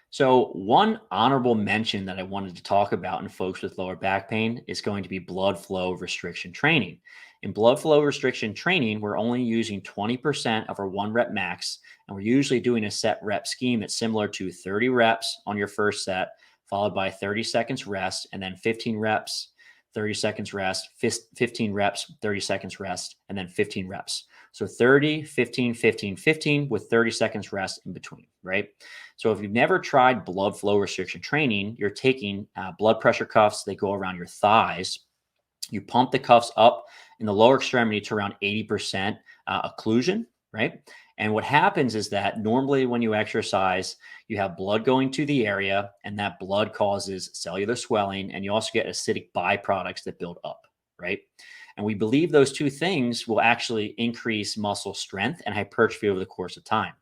So, one honorable mention that I wanted to talk about in folks with lower back pain is going to be blood flow restriction training. In blood flow restriction training, we're only using 20% of our 1 rep max, and we're usually doing a set rep scheme that's similar to 30 reps on your first set, followed by 30 seconds rest, and then 15 reps, 30 seconds rest, 15 reps, 30 seconds rest, and then 15 reps. So 30, 15, 15, 15 with 30 seconds rest in between, right? So if you've never tried blood flow restriction training, you're taking blood pressure cuffs, they go around your thighs. You pump the cuffs up in the lower extremity to around 80% occlusion, right? And what happens is that normally when you exercise, you have blood going to the area, and that blood causes cellular swelling, and you also get acidic byproducts that build up, right? And we believe those two things will actually increase muscle strength and hypertrophy over the course of time.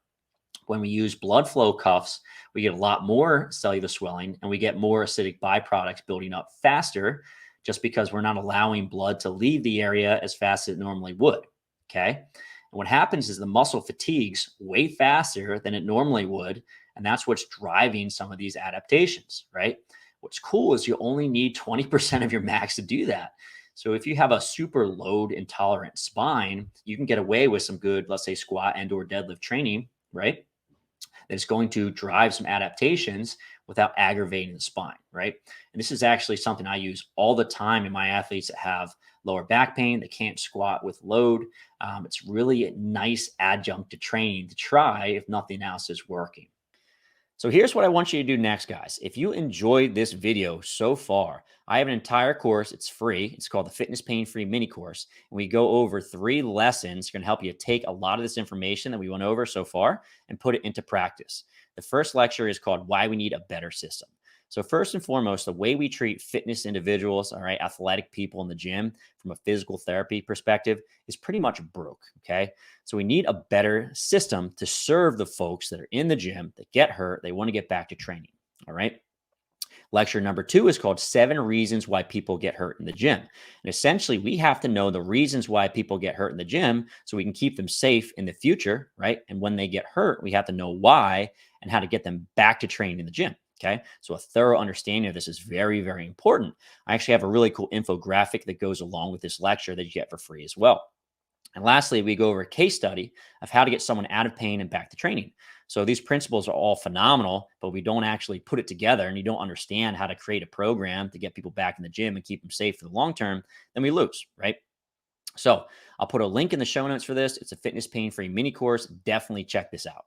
When we use blood flow cuffs, we get a lot more cellular swelling and we get more acidic byproducts building up faster just because we're not allowing blood to leave the area as fast as it normally would. Okay. And what happens is the muscle fatigues way faster than it normally would. And that's what's driving some of these adaptations, right? What's cool is you only need 20% of your max to do that. So if you have a super load intolerant spine, you can get away with some good, let's say, squat and or deadlift training, right? That's going to drive some adaptations without aggravating the spine, right? And this is actually something I use all the time in my athletes that have lower back pain, that can't squat with load. It's really a nice adjunct to training to try if nothing else is working. So here's what I want you to do next, guys. If you enjoyed this video so far, I have an entire course. It's free. It's called the Fitness Pain Free Mini Course. And we go over 3 lessons going to help you take a lot of this information that we went over so far and put it into practice. The first lecture is called Why We Need a Better System. So first and foremost, the way we treat fitness individuals, all right, athletic people in the gym from a physical therapy perspective is pretty much broke, okay? So we need a better system to serve the folks that are in the gym that get hurt, they want to get back to training, all right? Lecture number 2 is called 7 Reasons Why People Get Hurt in the Gym. And essentially, we have to know the reasons why people get hurt in the gym so we can keep them safe in the future, right? And when they get hurt, we have to know why and how to get them back to training in the gym. Okay. So a thorough understanding of this is very, very important. I actually have a really cool infographic that goes along with this lecture that you get for free as well. And lastly, we go over a case study of how to get someone out of pain and back to training. So these principles are all phenomenal, but we don't actually put it together and you don't understand how to create a program to get people back in the gym and keep them safe for the long term, then we lose, right? So I'll put a link in the show notes for this. It's a Fitness Pain Free Mini Course. Definitely check this out.